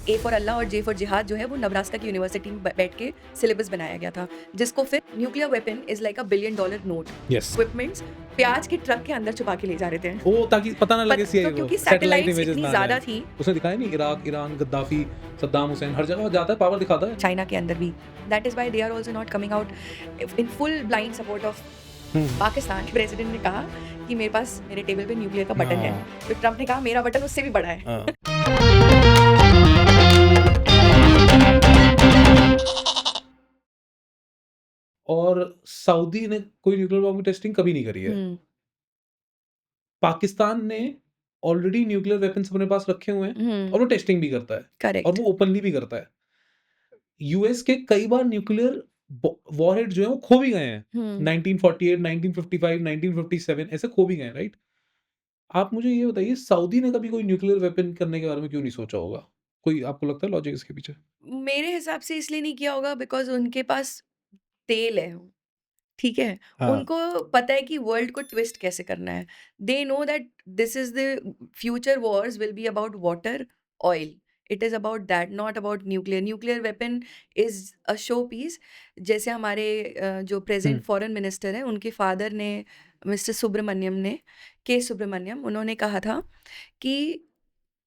A for अल्लाह और J for जिहाद जो है वो नब्रास्का की यूनिवर्सिटी में बैठ के सिलेबस बनाया गया था, जिसको फिर nuclear weapon is like $1 billion note yes equipments प्याज के ट्रक के अंदर छुपा के ले जा रहे थे। ओ ताकि पता ना लगे तो वो क्योंकि सैटेलाइट सैटेलाइट्स इमेजेस इतनी ना आ ज्यादा जाए। थी उसने दिखाया नहीं, Iraq, Iran, Gaddafi, Saddam Hussein हर जगह जाता है, पावर दिखाता है। चाइना के अंदर भी, that is why they are also not coming out in full blind support of Pakistan. President ने कहा कि मेरे पास मेरे टेबल पे न्यूक्लियर का बटन है, तो ट्रम्प ने कहा मेरा बटन उससे भी बड़ा है। और सऊदी ने कोई न्यूक्लियर बॉम्ब की टेस्टिंग कभी नहीं करी है। पाकिस्तान ने ऑलरेडी न्यूक्लियर वेपन्स अपने पास रखे हुए हैं और वो टेस्टिंग भी करता है और करेक्ट। वो ओपनली भी करता है। यूएस के कई बार न्यूक्लियर वॉरहेड जो है वो खो भी गए हैं। 1948, 1955, 1957 ऐसे खो भी गए हैं, राइट? आप मुझे ये बताइए, सऊदी ने कभी कोई न्यूक्लियर वेपन करने के बारे में क्यों नहीं सोचा होगा? कोई आपको लगता है लॉजिक इसके पीछे? मेरे हिसाब से इसलिए नहीं किया होगा बिकॉज उनके पास तेल है, ठीक है? हाँ। उनको पता है कि वर्ल्ड को ट्विस्ट कैसे करना है। They know that this is the future wars will be about water, oil. It is about that, not about nuclear. Nuclear weapon is a showpiece. जैसे हमारे जो प्रेज़ेंट फॉरेन मिनिस्टर हैं, उनके father ने, mister Subramaniam ने, के सुब्रमण्यम, उन्होंने कहा था कि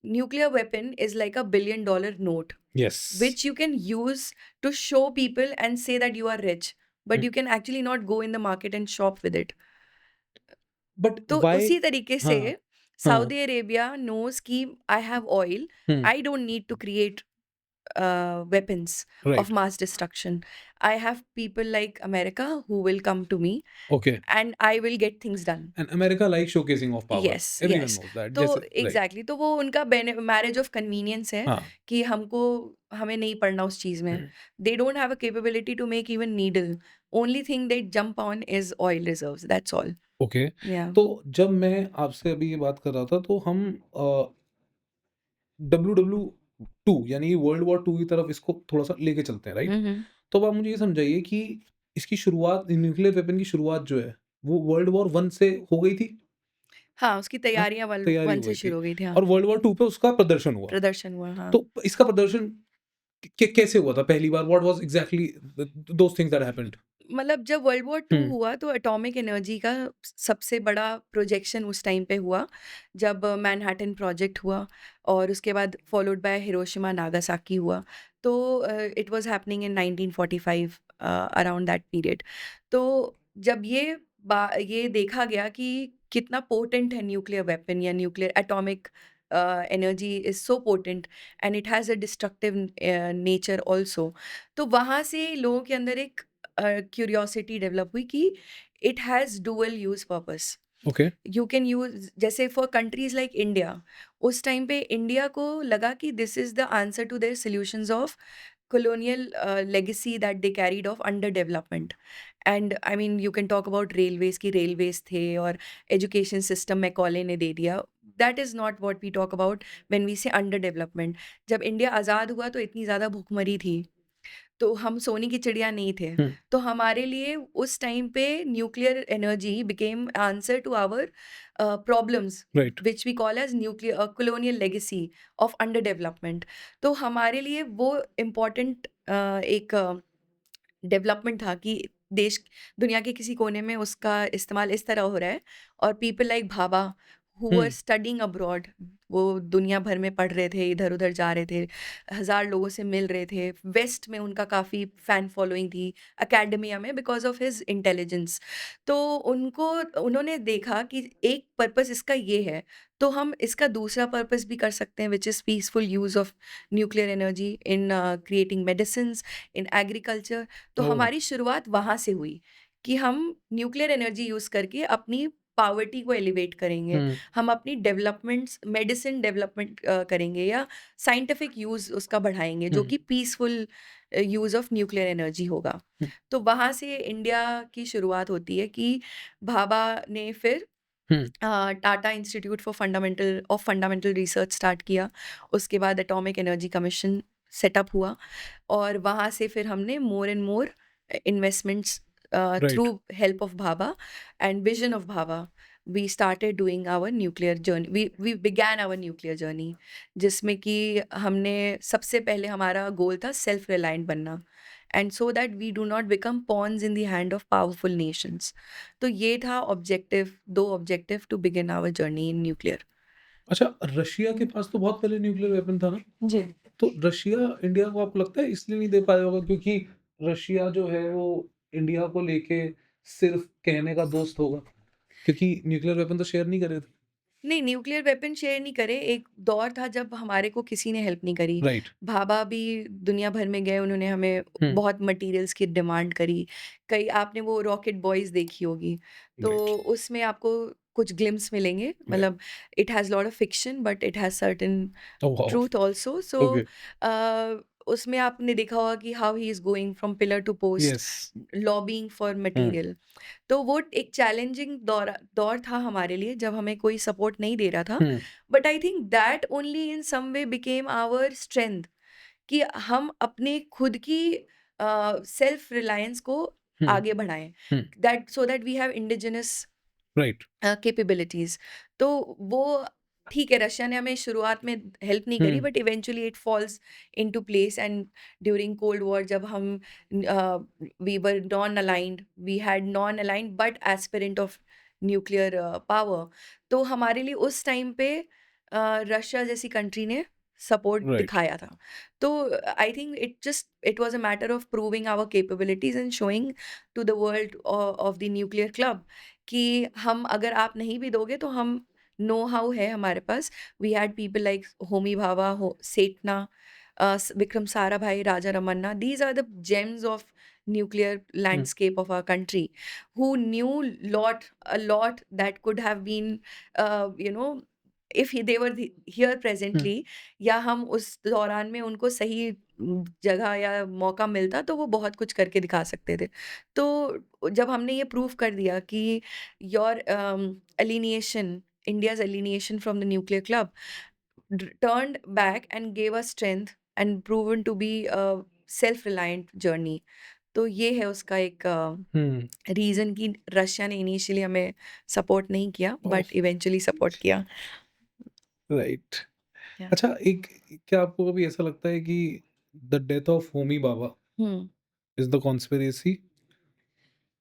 nuclear weapon is like $1 billion note yes. which you can use to show people and say that you are rich, but you can actually not go in the market and shop with it. But तो why? उसी तरीके से हाँ, हाँ। Saudi Arabia knows कि I have oil, hmm, I don't need to create weapons of right, mass destruction. I have people like America who will come to me okay. and I will get things done. And America like showcasing of power, yes, everyone yes. Knows that, तो जैसे right. Exactly, तो वो उनका marriage of convenience है हाँ। कि हमें नहीं पड़ना उस चीज़ में। Hmm, they don't have a capability to make even needle. Only thing they jump on is oil reserves, that's all. Okay. या तो जब मैं आपसे अभी ये बात कर रहा था तो हम WW2 यानी वर्ल्ड वॉर 2 की तरफ इसको थोड़ा-सा लेके चलते हैं, राइट? हुँ, हुँ। तो अब आप मुझे ये समझाइए कि इसकी शुरुआत, न्यूक्लियर वेपन की शुरुआत जो है, वो वर्ल्ड वॉर 1 से हो गई थी? हाँ, उसकी हाँ? तैयारियाँ वर्ल्ड तैयारी 1 हो से गई शुरू थी हो गई थी, हाँ। और वर्ल्ड वॉर 2 पे उसका प्रदर्शन हुआ। प्रदर्शन हुआ, हाँ। तो इसका प्रदर्शन कैसे हुआ था पहली बार? What was exactly those things that happened? मतलब जब वर्ल्ड वॉर 2 हुँ, हुआ तो एटॉमिक एनर्जी का सबसे बड़ा प्रोजेक्शन उस टाइम पे हुआ, जब मैनहट्टन प्रोजेक्ट हुआ और उसके बाद फॉलोड बाय हिरोशिमा नागासाकी हुआ। तो it was happening in 1945, around that period. तो जब ये देखा गया कि कितना पोटेंट है न्यूक्लियर वेपन या nuclear atomic energy is so potent and it has a destructive nature also. तो वहाँ से लोगों के अंदर एक क्यूरियोसिटी डेवलप हुई कि it has dual use purpose. Okay. You can use, जैसे फॉर कंट्रीज़ लाइक इंडिया, उस टाइम पे इंडिया को लगा कि this is the answer to their solutions of colonial legacy that they carried of under development. And I mean you can talk about railways की railways थे और education system Macaulay ने दे दिया। That is not what we talk about when we say under development. जब India आज़ाद हुआ तो इतनी ज़्यादा भूखमरी थी, तो हम सोने की चिड़िया नहीं थे। हुँ, तो हमारे लिए उस टाइम पे nuclear energy became answer to our problems right. Which we call as nuclear colonial legacy of under development. तो हमारे लिए वो इम्पोर्टेंट एक डेवलपमेंट था कि देश दुनिया के किसी कोने में उसका इस्तेमाल इस तरह हो रहा है और people like Bhabha who were hmm, studying abroad, वो दुनिया भर में पढ़ रहे थे, इधर-उधर जा रहे थे, हज़ार लोगों से मिल रहे थे। वेस्ट में उनका काफ़ी फैन फॉलोइंग थी, एकेडमिया में बिकॉज़ ऑफ हिज़ इंटेलिजेंस। तो उन्होंने देखा कि एक पर्पस इसका ये है, तो हम इसका दूसरा पर्पस भी कर सकते हैं which is peaceful use of nuclear energy in creating medicines, in agriculture. तो ओह! हमारी शुरुआत वहाँ से हुई कि हम न्यूक्लियर एनर्जी यूज़ करके अपनी पॉवर्टी को एलिवेट करेंगे। हुँ, हम अपनी डेवलपमेंट्स मेडिसिन डेवलपमेंट करेंगे या साइंटिफिक यूज़ उसका बढ़ाएँगे जो हुँ, कि peaceful use of nuclear energy होगा। हुँ, तो वहाँ से इंडिया की शुरुआत होती है कि भाभा ने फिर hmm, Tata Institute Fundamental Research start किया। उसके बाद एटॉमिक एनर्जी कमीशन सेटअप हुआ और वहाँ से फिर हमने more and more investments right. Through help of Bhabha and vision of Bhabha, we started doing our nuclear journey, we began our nuclear journey, जिसमें कि हमने सबसे पहले हमारा गोल था सेल्फ रिलायंट बनना, and so that we do not become pawns in the hand of powerful nations. तो ये था ऑब्जेक्टिव, दो objective to begin our journey in nuclear. अच्छा, रशिया के पास तो बहुत पहले न्यूक्लियर वेपन था ना? जी। तो रशिया इंडिया को आपको लगता है इसलिए नहीं दे पाया होगा क्योंकि रशिया जो है वो इंडिया को लेके सिर्फ कहने का दोस्त होगा? क्योंकि न्यूक्लियर वेपन तो शेयर नहीं कर रहे थे। नहीं, न्यूक्लियर वेपन शेयर नहीं करे, एक दौर था जब हमारे को किसी ने हेल्प नहीं करी। राइट। भाभा भी दुनिया भर में गए, उन्होंने हमें हुँ, बहुत मटीरियल्स की डिमांड करी। कई आपने वो रॉकेट बॉयज़ देखी होगी, राइट, तो उसमें आपको कुछ ग्लिम्प्स मिलेंगे, राइट। मतलब it has lot of fiction but it has certain oh wow! Truth also. So okay. उसमें आपने देखा होगा कि how he is going from pillar to post, yes. Lobbying for hmm, material. तो वो एक चैलेंजिंग दौर था हमारे लिए जब हमें कोई सपोर्ट नहीं दे रहा था। Hmm, but I think that only in some way became our strength, कि हम अपने खुद की सेल्फ रिलायंस को हुँ, आगे बढ़ाएँ, hmm. That so that we have indigenous right. Capabilities. तो वो ठीक है, रशिया ने हमें शुरुआत में हेल्प नहीं करी, hmm, but eventually it falls into place. And during cold war जब हम we were non aligned, we had non aligned but aspirant of nuclear power, तो हमारे लिए उस टाइम पे रशिया जैसी कंट्री ने सपोर्ट राइट। दिखाया था। तो I think it was a matter of proving our capabilities and showing to the world of the nuclear club कि हम, अगर आप नहीं भी दोगे तो हम, नो हाउ है हमारे पास। We had people like Homi Bhabha, Sethna, Vikram Sarabhai, Raja Ramanna, these are the gems of nuclear hmm, landscape of our country, who knew a lot that could have been, you know, if they were here hmm, presently, या हम उस दौरान में उनको सही जगह या मौका मिलता तो वो बहुत कुछ करके दिखा सकते थे। तो जब हमने ये प्रूव कर दिया कि your alienation, India's alienation from the nuclear club turned back and gave us strength and proven to be a self-reliant journey. तो ये है उसका एक हुँ। रीज़न कि रशिया ने इनिशियली हमें सपोर्ट नहीं किया ओह! बट इवेंचुअली सपोर्ट किया। राइट। या अच्छा, एक क्या आपको कभी ऐसा लगता है कि the death of Homi Bhabha hmm. Is the conspiracy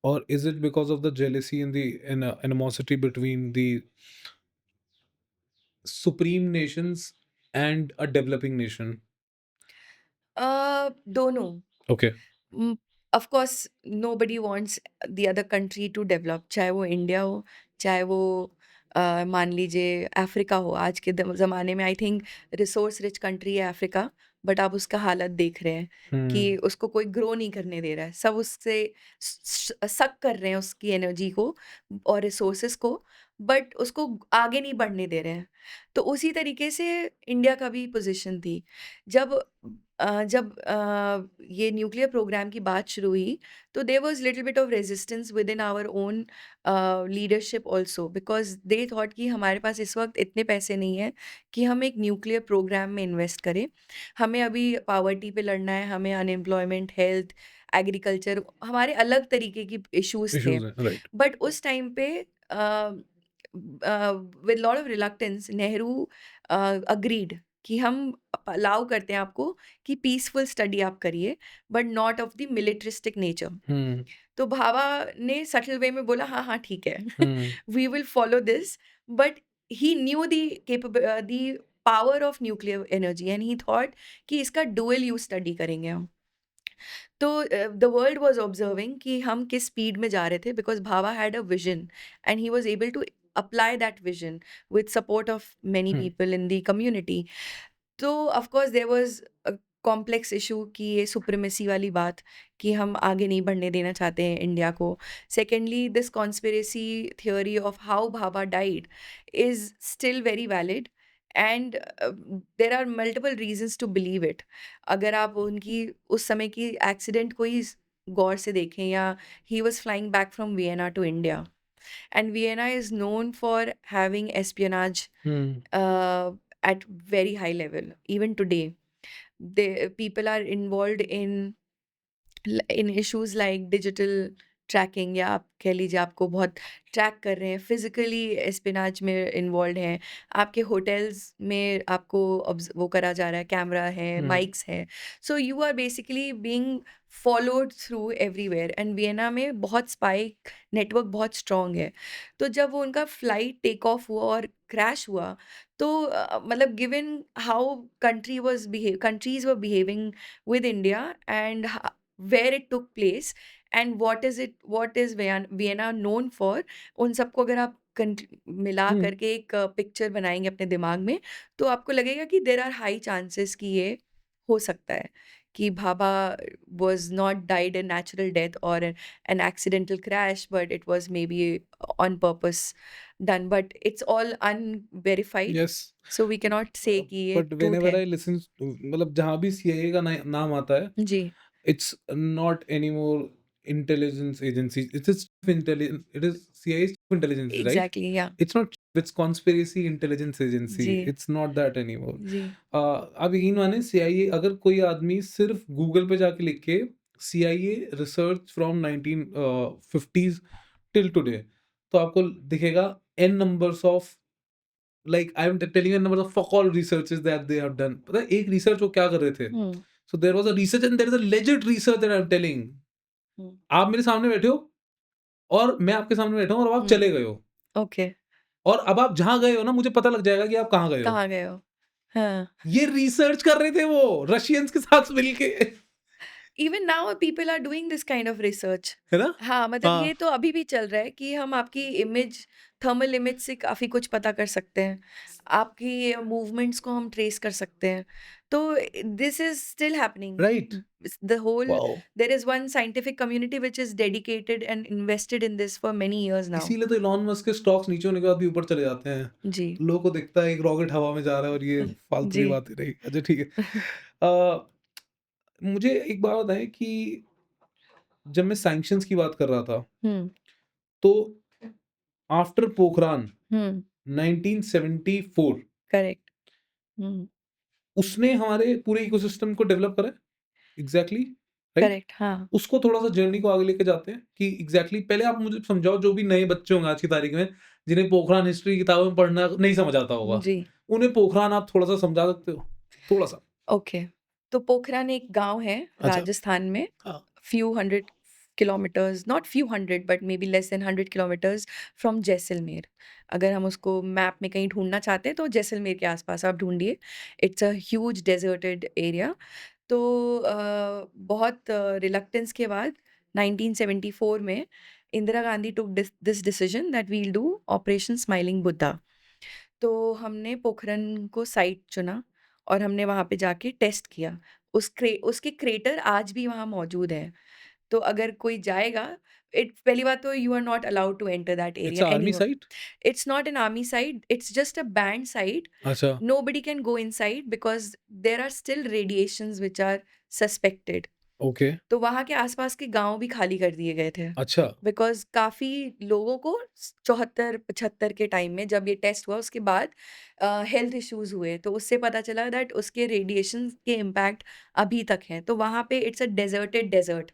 or is it because of the jealousy and the animosity between the supreme nations and a developing nation? दोनों। Okay. Of course nobody wants the other country to develop, चाहे वो India हो, चाहे वो मान लीजिए Africa हो। आज के ज़माने में I think resource rich country है अफ्रीका, बट आप उसका हालत देख रहे हैं कि हुँ, उसको कोई ग्रो नहीं करने दे रहा है। सब उससे सक कर रहे हैं उसकी एनर्जी को और रिसोर्सेज को, बट उसको आगे नहीं बढ़ने दे रहे हैं। तो उसी तरीके से इंडिया का भी पोजीशन थी। जब ये न्यूक्लियर प्रोग्राम की बात शुरू हुई, तो there was little bit of resistance within our own leadership also, because they thought कि हमारे पास इस वक़्त इतने पैसे नहीं हैं कि हम एक न्यूक्लियर प्रोग्राम में इन्वेस्ट करें। हमें अभी पॉवर्टी पे लड़ना है, हमें अनएम्प्लॉयमेंट, हेल्थ, एग्रीकल्चर, हमारे अलग तरीके की इश्यूज़ थे। इश्यूज़ हैं, राइट। बट उस टाइम पे with lot of reluctance Nehru agreed कि हम अलाउ करते हैं आपको कि पीसफुल स्टडी आप करिए, but not of the militaristic nature. Hmm, तो भाभा ने सटल वे में बोला हाँ हाँ ठीक है, hmm, we will follow this, but he knew the power of nuclear energy and he thought कि इसका डुअल यूज स्टडी करेंगे हम। तो द वर्ल्ड वाज ऑब्जर्विंग कि हम किस स्पीड में जा रहे थे, because Bhabha had a vision and he was able to apply that vision with support of many hmm, people in the community. तो of course there was a complex issue कि ये सुप्रीमेसी वाली बात कि हम आगे नहीं बढ़ने देना चाहते हैं इंडिया को। Secondly, this conspiracy theory of how Bhabha died is still very valid, and there are multiple reasons to believe it. अगर आप उनकी उस समय की एक्सीडेंट को ही गौर से देखें, या he was flying back from Vienna to India, and Vienna is known for having espionage hmm, uh, at very high level. Even today, the people are involved in issues like digital tracking, या आप कह लीजिए आपको बहुत track कर रहे हैं, physically espionage में इन्वॉल्व्ड हैं, आपके होटल्स में आपको वो करा जा रहा है, कैमरा है, हुँ, माइक्स हैं। So you are basically being followed through everywhere, and Vienna में बहुत स्पाई नेटवर्क बहुत स्ट्रॉन्ग है। तो जब वो उनका फ्लाइट टेक ऑफ हुआ और क्रैश हुआ, तो मतलब given how countries were behaving with India, and where it took place, and what is Vienna known for, उन सबको अगर आप मिला हुँ, करके एक पिक्चर बनाएँगे अपने दिमाग में, तो आपको लगेगा कि देयर आर हाई चांसेस कि ये हो सकता है, कि Bhabha was not died a natural death और an accidental crash, but it was maybe on purpose done, but it's all unverified, yes. So we can not say कि ये बट ट्रूथ व्हेनेवर है। आई लिसन मतलब जहाँ भी CIA का नाम आता है, जी, it's not anymore intelligence agencies. It is intelligence. It is CIA's intelligence, right? Exactly, या It's not. It's conspiracy intelligence agency. Ji, It's not that anymore. जी। आप यकीन माने CIA अगर कोई आदमी सिर्फ गूगल पे जाके लिखे CIA research from 1950s till today, तो आपको दिखेगा n numbers of, like I'm telling you, numbers of fuck all researches that they have done. पता है एक रिसर्च वो क्या कर रहे थे? हुँ, So there was a research and there is a legit research that I'm telling. हुँ, आप मेरे सामने बैठे हो और मैं आपके सामने बैठा हूँ और अब आप हुँ, चले गए हो, ओके, और अब आप जहाँ गए हो ना मुझे पता लग जाएगा कि आप कहाँ गए हो। कहाँ गए हो? हाँ। ये रिसर्च कर रहे थे वो रशियंस के साथ मिलके। Even now people are doing this kind of research. है ना? हाँ, मतलब हाँ, ये तो अभी भी चल रहा है कि हम आपकी इमेज, थर्मल इमेज से काफ़ी कुछ पता कर सकते हैं। आपकी मूवमेंट्स को हम ट्रेस कर सकते हैं। तो this is still happening. Right. The whole wow! There is one scientific community which is dedicated and invested in this for many years now. इसीलिए तो इलॉन मस्क के स्टॉक्स नीचे होने के बाद भी ऊपर चले जाते हैं। जी। लोगों को दिखता है एक रॉकेट हवा में जा रहा है और ये फालतू की जी। बातें रही। अच्छा ठीक है। अ, मुझे एक बात बताएँ कि जब मैं सैंक्शंस की बात कर रहा था, हुँ, तो आफ्टर पोखरान हुँ, 1974 करेक्ट। हुँ, उसने हमारे पूरे इकोसिस्टम को डेवलप करा है। Exactly, right? करेक्ट, हाँ। उसको थोड़ा-सा जर्नी को आगे लेके जाते हैं कि एग्ज़ैक्टली पहले आप मुझे समझाओ, जो भी नए बच्चे होंगे आज की तारीख में, जिन्हें पोखरान हिस्ट्री की किताबों में पढ़ना नहीं समझ आता होगा, जी। उन्हें पोखरान आप थोड़ा-सा समझा सकते हो? थोड़ा-सा। ओके, तो पोखरन एक गाँव है अच्छा। राजस्थान में, हाँ। few hundred kilometers, not few hundred but maybe less than 100 kilometers from Jaisalmer. अगर हम उसको मैप में कहीं ढूँढना चाहते हैं तो जैसलमेर के आस-पास आप ढूँढिए। It's a huge deserted area. तो बहुत रिलक्टेंस के बाद 1974 में Indira Gandhi took this decision that we'll do Operation Smiling Buddha. तो हमने पोखरन को साइट चुना और हमने वहाँ पे जाके टेस्ट किया। उसके क्रेटर आज भी वहाँ मौजूद हैं। तो अगर कोई जाएगा, पहली बात तो you are not allowed to enter that it's area a army anymore. Site? It's not an army site, it's just a banned site. अच्छा, Nobody can go inside because there are still radiations which are suspected. Okay, तो वहाँ के आसपास के गाँव भी खाली कर दिए गए थे। अच्छा, बिकॉज़ काफ़ी लोगों को 74-75 के टाइम में जब ये टेस्ट हुआ उसके बाद हेल्थ इश्यूज़ हुए, तो उससे पता चला दैट उसके रेडिएशन के इम्पैक्ट अभी तक हैं। तो वहाँ पे it's a deserted desert.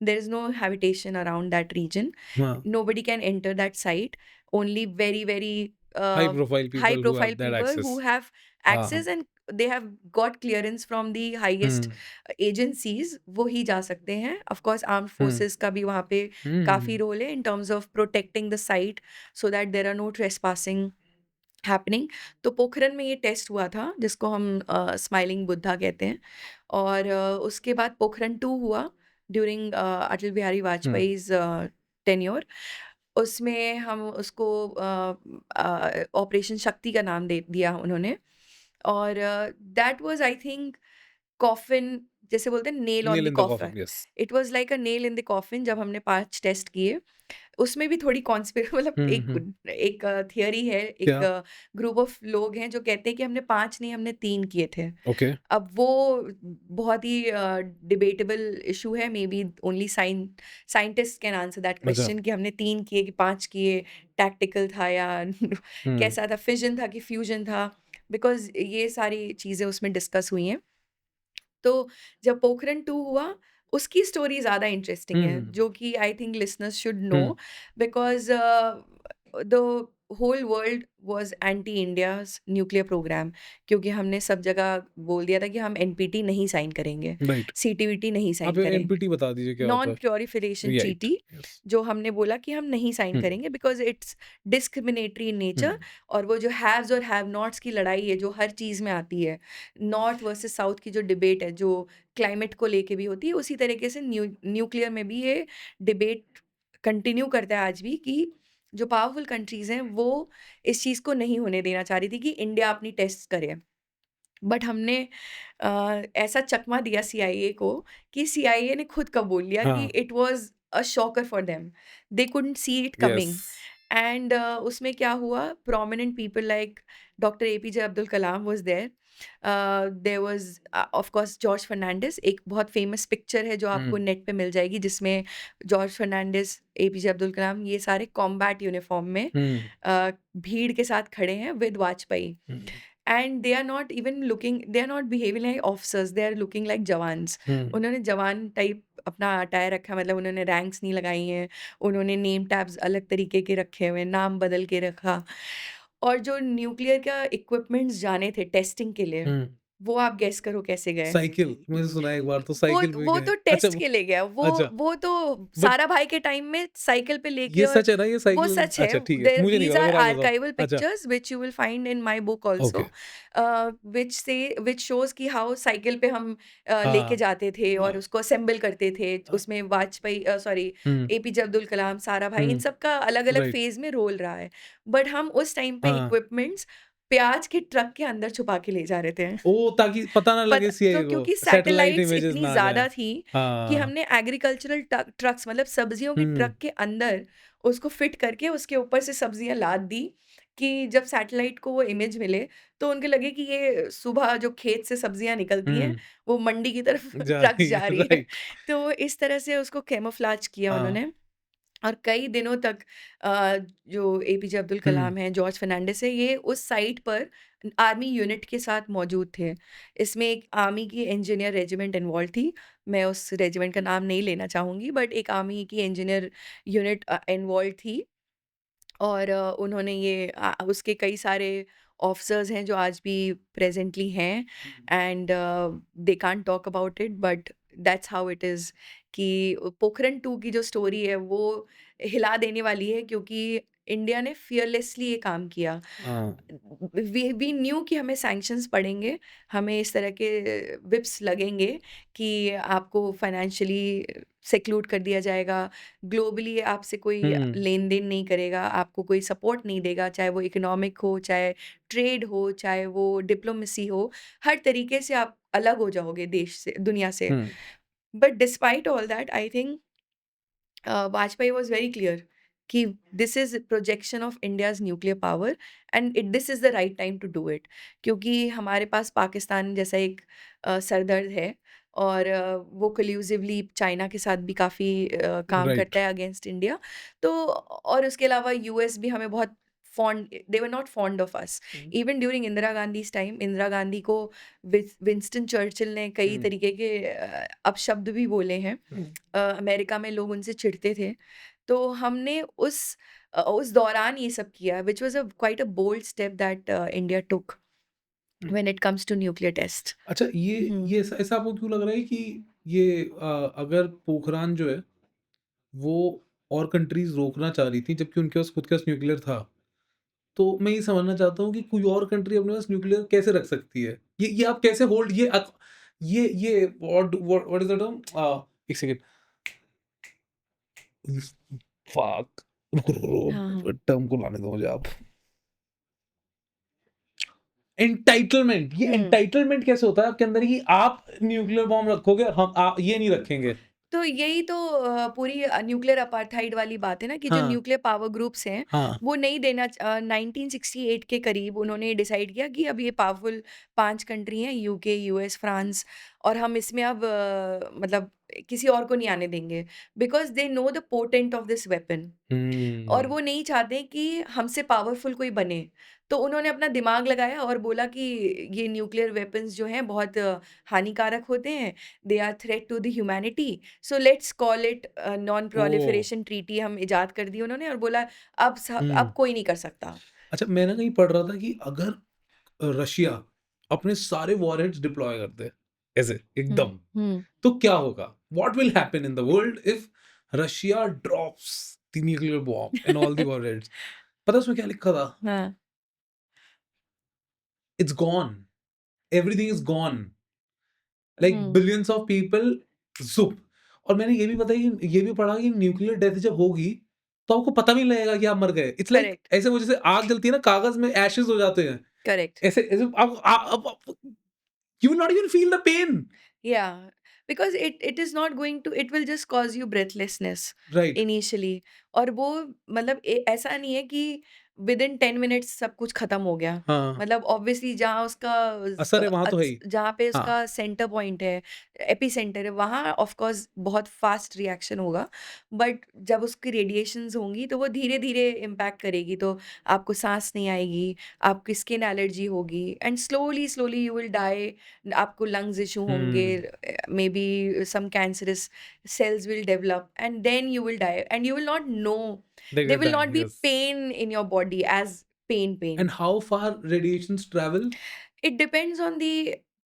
There is no habitation around that region. हाँ, Nobody can enter that site. Only very, very high profile high people who have profile that people who access. have हाँ, हाँ। access, and they have got clearance from the highest hmm, agencies, वो ही जा सकते हैं। Of course, armed hmm, forces का भी वहाँ पे काफ़ी हुँ, रोल है in terms of protecting the site so that there are no trespassing happening। तो पोखरन में ये टेस्ट हुआ था जिसको हम स्माइलिंग बुद्धा कहते हैं। और उसके बाद पोखरन 2 हुआ ड्यूरिंग अटल बिहारी हुँ, वाजपेयीज़ टेन्योर। उसमें हम उसको ऑपरेशन शक्ति का नाम दे दिया उन्होंने। और that was I think coffin, जैसे बोलते हैं nail on nail the in the coffin. Coffin, yes. It was like a nail in the coffin जब हमने 5 टेस्ट किए। उसमें भी थोड़ी मतलब हुँ, एक हुँ, एक थियरी है, एक क्या? ग्रुप ऑफ लोग हैं जो कहते हैं कि हमने 5 नहीं, हमने 3 किए थे। ओके, अब वो बहुत ही डिबेटेबल इश्यू है, may be only scientist can answer that अच्छा, क्वेश्चन कि हमने 3 किए कि 5 किए, टैक्टिकल था या हुँ, कैसा था, फिजन था कि फ्यूजन था, बिकॉज़ ये सारी चीज़ें उसमें डिस्कस हुई हैं। तो जब पोखरन 2 हुआ, उसकी स्टोरी ज़्यादा इंटरेस्टिंग है, हुँ, जो कि I think listeners should know, hmm, because the whole world was anti India's nuclear program, क्योंकि हमने सब जगह बोल दिया था कि हम एनपीटी नहीं साइन करेंगे, राइट। सीटीबीटी नहीं साइन आप करेंगे। एनपीटी बता दीजिए क्या होता नॉन है? Purification right, treaty, yes. जो हमने बोला कि हम नहीं साइन हुँ, करेंगे because it's discriminatory in hmm, nature. और वो जो हैव्स और हैव नॉट्स की लड़ाई है जो हर चीज़ में आती है, नॉर्थ वर्सेस साउथ की जो डिबेट है, जो क्लाइमेट को लेके भी होती है, उसी तरीके से न्यूक्लियर में भी ये डिबेट कंटिन्यू करता है आज भी, कि जो पावरफुल कंट्रीज़ हैं वो इस चीज़ को नहीं होने देना चाह रही थी कि इंडिया अपनी टेस्ट्स करे। बट हमने ऐसा चकमा दिया सीआईए को कि सीआईए ने खुद कबूल लिया कि हाँ, it was a shocker for them. They couldn't see it yes. Coming. And उसमें क्या हुआ, prominent people like doctor APJ Abdul Kalam was there. There was of course George Fernandes. एक बहुत फेमस पिक्चर है जो हुँ, आपको नेट पे मिल जाएगी, जिसमें जॉर्ज फर्नांडिस, एपीजे अब्दुल कलाम ये सारे कॉम्बैट यूनिफ़ॉर्म में हुँ, भीड़ के साथ खड़े हैं with Vajpayee. Hmm, and they are not behaving like officers, they are looking like jawans. Hmm, उन्होंने जवान टाइप अपना अटायर रखा, मतलब उन्होंने रैंक्स नहीं लगाई हैं, उन्होंने नेम टैब्स अलग तरीके के रखे हुए हैं, नाम बदल के रखा। और जो न्यूक्लियर का इक्विपमेंट्स जाने थे टेस्टिंग के लिए, हुँ। वो आप गेस करो कैसे गए? साइकिल, मैंने सुना है एक बार तो वो साइकिल पे वो गए। तो अच्छा टेस्ट वो के लिए गया। वो अच्छा, वो तो बट सारा भाई के टाइम में साइकिल पे लेके, ये और सच है ना ये वो साइकिल सच है। अच्छा ठीक है, देयर मुझे नहीं दीज़ पता आर मेरे आप बताओ। आर्काइवल अच्छा, pictures which you will find in my book also, okay. Which shows कि हाउ साइकिल पे हम लेके हाँ, जाते थे और हाँ, उसको असेंबल करते थे। हाँ। उसमें वाजपेयी सॉरी हुँ, एपीजे अब्दुल कलाम, सारा भाई, इन हुँ, सब का अलग-अलग राइट। फ़ेज़ में रोल रहा है। बट हम उस टाइम पे हाँ। इक्विपमेंट्स प्याज के ट्रक के अंदर छुपा के ले जा रहे थे। ओह! ताकि पता ना पत लगे तो सीआईए को, क्योंकि सैटेलाइट सैटेलाइट्स इमेजेस इतनी ना आ जाएँ। ज़्यादा थी कि हाँ। हमने एग्रीकल्चरल ट्रक्स, मतलब सब्जियों के हुँ, ट्रक के अंदर उसको फिट करके उसके ऊपर से सब्जियाँ लाद दी, कि जब सैटेलाइट को वो इमेज मिले तो उनके लगे कि ये सुबह जो खेत से सब्जियाँ निकलती हैं, हुँ, वो मंडी की तरफ जा ट्रक्स रही है, जा रही है। राइट। तो इस तरह से उसको कैमोफ्लेज किया हाँ। उन्होंने। और कई दिनों तक जो एपीजे अब्दुल हुँ, कलाम हैं, जॉर्ज फर्नांडिस है, ये उस साइट पर आर्मी यूनिट के साथ मौजूद थे। इसमें एक आर्मी की इंजीनियर रेजिमेंट इन्वॉल्व थी। मैं उस रेजिमेंट का नाम नहीं लेना चाहूँगी, बट एक आर्मी की इंजीनियर यूनिट इन्वॉल्व थी। और उन्होंने ये उसके कई सारे ऑफिसर्स हैं जो आज भी प्रेजेंटली हैं। Hmm, and they can't talk about it, but that's how it is. कि पोखरन 2 की जो स्टोरी है वो हिला देने वाली है, क्योंकि इंडिया ने फियरलेसली ये काम किया। हाँ। वी न्यू कि हमें सैंक्शंस पड़ेंगे, हमें इस तरह के व्हिप्स लगेंगे कि आपको फाइनेंशियली सेक्लूड कर दिया जाएगा, ग्लोबली आपसे कोई हुँ, लेन-देन नहीं करेगा, आपको कोई सपोर्ट नहीं देगा, चाहे वो इकोनॉमिक हो, चाहे ट्रेड हो, चाहे वो डिप्लोमेसी हो, हर तरीके से आप अलग हो जाओगे देश से, दुनिया से। Hmm, but despite all that, I think Vajpayee was very clear कि this is projection of India's nuclear power and this is the right time to do it, क्योंकि हमारे पास पाकिस्तान जैसा एक सरदर्द है, और वो कोल्यूसिवली चाइना के साथ भी काफ़ी काम राइट। करता है अगेंस्ट इंडिया। तो और उसके अलावा यूएस भी हमें बहुत fond, they were not fond of us. Hmm, even during Indira Gandhi's time, Indira Gandhi को विंस्टन चर्चिल ने कई हुँ, तरीके के अपशब्द भी बोले हैं। हुँ, अमेरिका में लोग उनसे चिढ़ते थे। तो हमने उस दौरान ये सब किया, which was a quite a bold step that India took hmm. When it comes to nuclear test. अच्छा ये हुँ। ये ऐसा ऐसा आपको क्यों लग रहा है कि ये अगर पोखरान जो है, वो और कंट्रीज़ रोकना चाह रही थी जबकि उनके पास खुद के पास न्यूक्लियर था। तो मैं ये समझना चाहता हूँ कि कोई और कंट्री अपने पास न्यूक्लियर कैसे रख सकती है? ये आप कैसे होल्ड ये व्हाट इज़ द टर्म? एक सेकंड। फक हाँ, हाँ। टर्म को लाने दो मुझे आप। एंटाइटलमेंट, ये हुँ। एंटाइटलमेंट कैसे होता है आपके अंदर कि आप न्यूक्लियर बॉम्ब रखोगे, हम ये नहीं रखेंगे? तो यही तो पूरी न्यूक्लियर अपार्थाइड वाली बात है ना, कि जो हाँ, न्यूक्लियर पावर ग्रुप्स हैं, हाँ। वो नहीं देना 1968 के करीब उन्होंने डिसाइड किया कि अब ये पावरफुल 5 कंट्री हैं, यूके, यूएस, फ्रांस, और हम इसमें अब मतलब किसी और को नहीं आने देंगे, because they know the potent of this weapon. और हुँ, वो नहीं चाहते कि हमसे पावरफुल कोई बने। तो उन्होंने अपना दिमाग लगाया और बोला कि ये न्यूक्लियर वेपन्स जो हैं बहुत हानिकारक होते हैं, they are threat to the humanity, so let's call it non oh! Proliferation treaty हम इजाद कर दी उन्होंने और बोला अब हुँ। कोई नहीं कर सकता। अच्छा, मैं ना कहीं पढ़ रहा था कि अगर रशिया अपने सारे वॉरहेड्स डिप्लॉय कर दे, ऐसे हुँ, एकदम, हुँ। तो क्या होगा? What will happen in the world if Russia drops the nuclear bomb and all the warheads? पता है उसमें क्या लिखा था? हाँ। It's gone, everything is gone, like hmm, billions of people zoop. और मैंने ये भी पढ़ा कि न्यूक्लियर डेथ जब होगी, तो आपको पता भी नहीं लगेगा कि आप मर गए। इट्स लाइक करेक्ट, ऐसे वो जैसे आग जलती है ना, कागज़ में एशेज़ हो जाते हैं। करेक्ट। ऐसे ऐसे आप you will not even feel the pain. Yeah, because it is not going to, it will just cause you breathlessness right. initially। और वो मतलब ऐसा नहीं है कि विद इन 10 मिनट्स सब कुछ खत्म हो गया। हाँ, मतलब ऑब्वियसली जहाँ उसका असर है वहाँ तो है ही। जहाँ पे हाँ, उसका सेंटर पॉइंट है, एपी सेंटर है, वहाँ ऑफ कोर्स बहुत फास्ट रिएक्शन होगा। बट जब उसकी रेडिएशंस होंगी तो वो धीरे धीरे इम्पैक्ट करेगी, तो आपको सांस नहीं आएगी, आपकी स्किन एलर्जी होगी and slowly slowly you will die. आपको लंग्स इश्यू होंगे, hmm, maybe some cancerous cells will develop and then you will die and you will not know, they there get will die, not be yes. pain in your body as pain. And how far radiations travel? It depends on the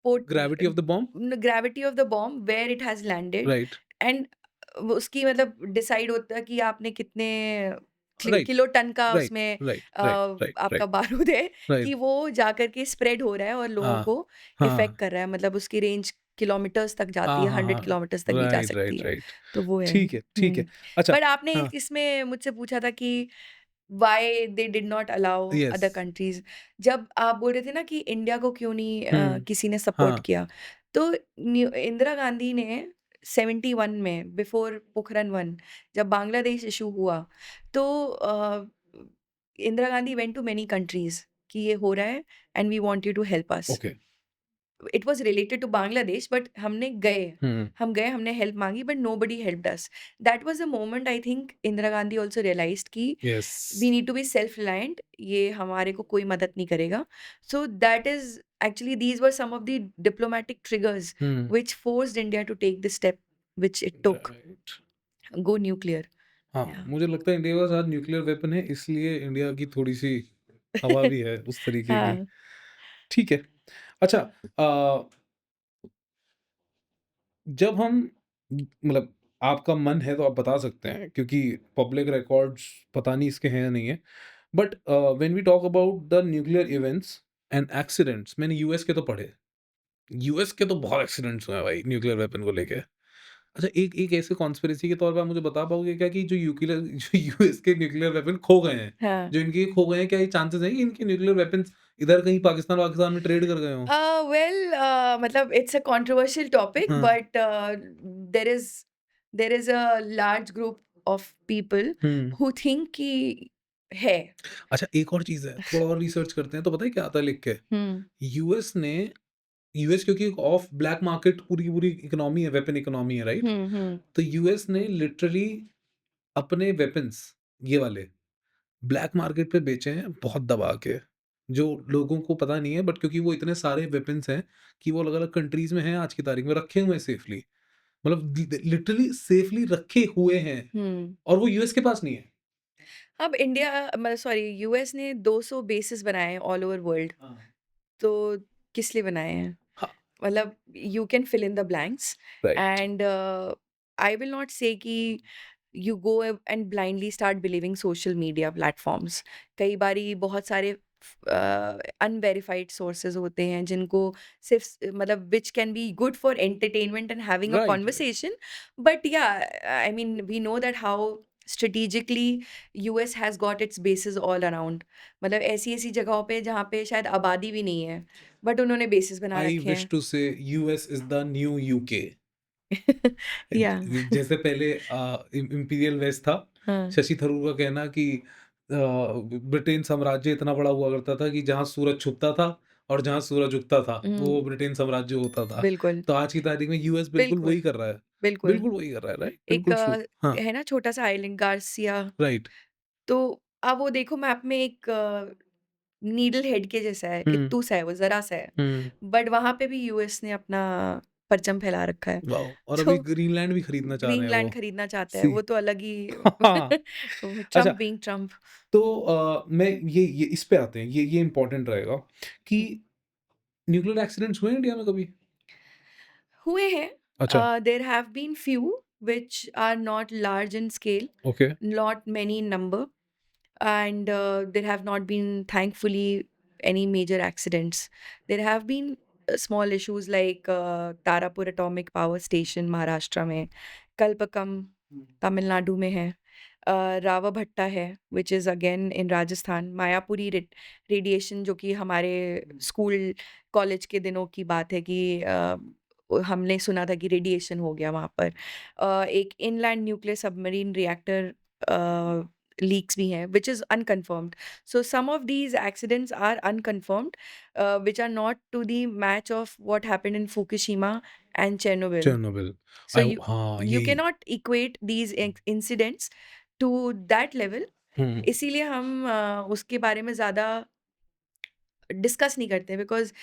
pot Gravity of the bomb? gravity of the bomb, where it has landed Right, and वो उसकी मतलब decide होता है कि आपने कितने right, kilo ton का right, उसमें right, right, right, आपका right, बारूद है right. कि वो जाकर के स्प्रेड हो रहा है और लोगों हाँ, को इफ़ेक्ट हाँ। कर रहा है। मतलब उसकी रेंज किलोमीटर्स तक जाती हाँ, है, हाँ, 100 हाँ। किलोमीटर्स तक भी जा राइट, सकती राइट, है। राइट। तो वो है। ठीक है, ठीक है। अच्छा, बट आपने हाँ, एक इसमें मुझसे पूछा था कि why they did not allow yes. Other countries. जब आप बोल रहे थे ना कि इंडिया को क्यों नहीं हुँ, किसी ने सपोर्ट हाँ, किया, तो इंदिरा गांधी ने 71 में बिफोर पोखरण 1 जब बांग्लादेश इश्यू हुआ, तो Indira Gandhi went to many countries कि ये हो रहा है and we want you to help us. Okay. It was related to Bangladesh but hmm, हम गए, हमने हेल्प माँगी but nobody helped us. That was the moment I think Indira Gandhi also realised कि yes. We need to be self reliant, ये हमारे को कोई मदद नहीं करेगा। So that is actually these were some of the diplomatic triggers hmm, which forced India to take the step which it took, right. Go nuclear. हाँ, या मुझे लगता है इंडिया के साथ न्यूक्लियर वेपन है, इसलिए इंडिया की थोड़ी-सी हवा भी है उस तरीके की। हाँ। ठीक है। अच्छा, जब हम मतलब आपका मन है तो आप बता सकते हैं क्योंकि पब्लिक रिकॉर्ड्स पता नहीं इसके हैं या नहीं है। But when we talk about the nuclear events and accidents, मैंने यूएस के तो पढ़े। यूएस के तो बहुत एक्सीडेंट्स हुए हैं भाई न्यूक्लियर वेपन को लेके। अच्छा, एक एक ऐसे कॉन्स्पिरेसी के तौर पे आप मुझे बता पाओगे क्या कि जो यूएस के न्यूक्लियर वेपन खो गए हैं, हाँ। जो इनके खो गए हैं, क्या ये चांसेस हैं कि इनके न्यूक्लियर वेपन्स इधर कहीं पाकिस्तान वाकिस्तान में ट्रेड कर गए हों? वेल मतलब इट्स अ कंट्रोवर्शियल टॉपिक हाँ। But there is there is a large group of people hmm. Who think कि है। अच्छा, एक और चीज़ है, थोड़ा और रिसर्च करते हैं तो पता है क्या आता है लिख के? हुँ, यूएस ने यूएस क्योंकि एक ऑफ ब्लैक मार्केट पूरी की पूरी इकोनॉमी है, वेपन इकोनॉमी है, राइट? हुँ, हुँ। तो यूएस ने लिटरली अपने वेपन्स ये वाले ब्लैक मार्केट पे बेचे हैं बहुत दबा के, जो लोगों को पता नहीं है बट क्योंकि वो इतने सारे वेपन्स हैं कि वो अलग-अलग कंट्रीज़ में हैं आज की तारीख में रखे हुए हैं सेफली। मतलब लिटरली सेफली रखे हुए हैं हुँ। और वो यूएस के पास नहीं है। अब इंडिया मतलब सॉरी यूएस ने 200 बेसेस बनाए हैं ऑल ओवर वर्ल्ड, हाँ। तो किस लिए बनाए हैं? हाँ, मतलब you can fill in the blanks right. And I will not say कि you go and blindly start believing social media platforms. कई बारी बहुत सारे अनवेरिफाइड सोर्सेज होते हैं जिनको सिर्फ मतलब which can be good for entertainment and having a right, right. Conversation, but yeah I mean we know that how strategically US has got its basis all around. मतलब ऐसी ऐसी जगहों पे जहाँ पे शायद आबादी भी नहीं है बट उन्होंने बेसिस बना आई रखे विश हैं। टू से US is the new UK. या जैसे पहले इंपीरियल वेस्ट था, हाँ। शशि थरूर का कहना कि ब्रिटेन साम्राज्य इतना बड़ा हुआ करता था कि जहाँ सूरज छुपता था और जहाँ सूरज उगता था, हुँ, वो ब्रिटेन साम्राज्य होता था। बिल्कुल, तो आज की तारीख में यूएस बिल्कुल बिल्कुल, वही कर रहा है। बिल्कुल। बिल्कुल वही कर रहा है, राइट? एक बिल्कुल ट्रू। हाँ, है ना छोटा-सा आइलैंड गार्सिया, राइट। तो आप वो देखो मैप में एक नीडल हेड के जैसा है, हुँ, इत्तू सा है वो, ज़रा-सा है। हुँ। बट वहाँ पे भी यूएस ने अपना परचम फैला रखा है। वाओ! और अभी तो ग्रीनलैंड भी खरीदना चाह रहे हैं वो। ग्रीनलैंड खरीदना चाहता है, सी वो तो अलग ही हाँ, वो अच्छा। Trump being Trump. तो मैं ये इस पे आते हैं, ये इम्पोर्टेंट रहेगा कि हुँ, न्यूक्लियर एक्सीडेंट्स हुए हैं इंडिया में कभी? हुए हैं। अच्छा, there have been few which are not large in scale, okay. Not many in number, and there have not been, thankfully, any major accidents. There have been small issues like Tarapur Atomic Power Station Maharashtra में, Kalpakam Tamil Nadu में है, रावा भट्टा है which is again in Rajasthan, Mayapuri radiation जो कि हमारे school college के दिनों की बात है कि हमने सुना था कि रेडिएशन हो गया वहाँ पर। एक inland nuclear submarine reactor leaks भी हैं, which is unconfirmed. So some of these accidents are unconfirmed, which are not to the match of what happened in Fukushima and Chernobyl. Chernobyl. So हाँ, you यही। cannot equate these incidents to that level. हुँ, इसीलिए हम उसके बारे में ज़्यादा discuss नहीं करते because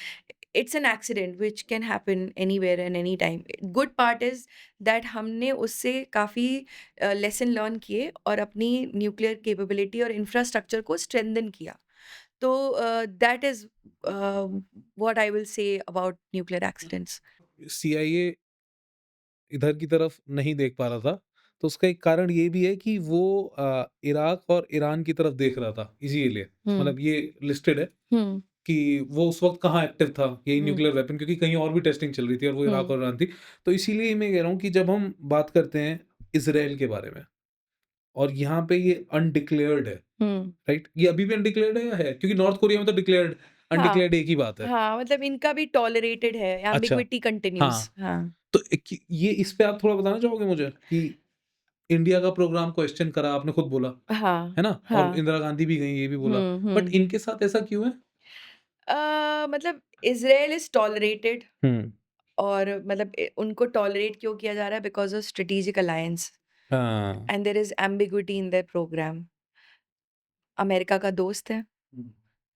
it's an accident which can happen anywhere and any time. Good part is that हमने उससे काफ़ी लेसन लर्न किए और अपनी न्यूक्लियर कैपेबिलिटी और इंफ्रास्ट्रक्चर को स्ट्रेंथन किया। तो that is what I will say about nuclear accidents. CIA इधर की तरफ नहीं देख पा रहा था, तो उसका एक कारण ये भी है कि वो इराक और ईरान की तरफ देख रहा था, इसीलिए। हुँ, मतलब ये लिस्टेड है हुँ, कि वो उस वक़्त कहाँ एक्टिव था, यही हुँ, न्यूक्लियर वेपन, क्योंकि कहीं और भी टेस्टिंग चल रही थी और वो इराक हुँ, और ईरान थी। तो इसीलिए मैं कह रहा हूँ कि जब हम बात करते हैं इज़राइल के बारे में और यहाँ पे ये अनडिक्लेयर्ड है, हुँ। राइट? ये अभी भी अनडिक्लेयर्ड है या है? क्योंकि नॉर्थ कोरिया में तो डिक्लेयर्ड हाँ, अनडिक्लेयर्ड एक ही बात है। हाँ, मतलब इनका भी टॉलरेटेड है, अच्छा, एम्बिग्विटी कंटिन्यूज़। हाँ, हाँ, तो एक ये इस पे आप थोड़ा बताना चाहोगे मुझे कि इंडिया का प्रोग्राम क्वेश्चन करा, आपने खुद बोला, हाँ, है ना? और हाँ। इंदिरा गांधी भी गईं, ये भी बोला। हुँ, बट हुँ। इनके साथ ऐसा क्यों है? मतलब इज़राइल इज़ टॉलरेटेड हुँ, और मतलब उनको टॉलरेट क्यों किया जा रहा है बिकॉज़ ऑफ स्ट्रैटेजिक अलायंस हाँ। And there is ambiguity in their program. America का दोस्त है, हुँ,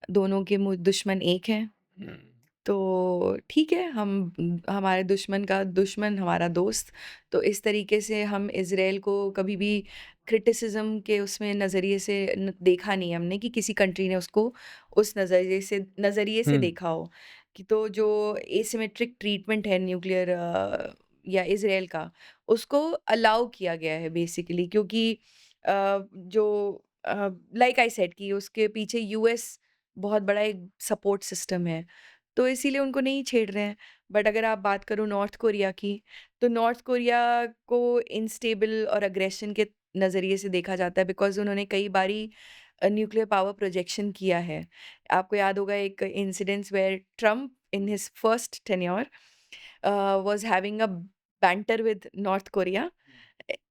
दोनों के दुश्मन एक हैं। हुँ, तो ठीक है, हम हमारे दुश्मन का दुश्मन हमारा दोस्त, तो इस तरीके से हम इज़राइल को कभी भी क्रिटिसिज़्म के उसमें नज़रिए से देखा नहीं हमने कि किसी कंट्री ने उसको उस नज़रिए से हुँ, देखा हो। कि तो जो एसिमेट्रिक ट्रीटमेंट है न्यूक्लियर या इज़राइल का, उसको अलाउ किया गया है बेसिकली क्योंकि जो लाइक आई सेड कि उसके पीछे यूएस बहुत बड़ा एक सपोर्ट सिस्टम है। तो इसीलिए उनको नहीं छेड़ रहे हैं। बट अगर आप बात करो नॉर्थ कोरिया की, तो नॉर्थ कोरिया को इनस्टेबल और अग्रेशन के नज़रिए से देखा जाता है बिकॉज़ उन्होंने कई बारी न्यूक्लियर पावर प्रोजेक्शन किया है। आपको याद होगा एक incidence where Trump in his first tenure was having a banter with North Korea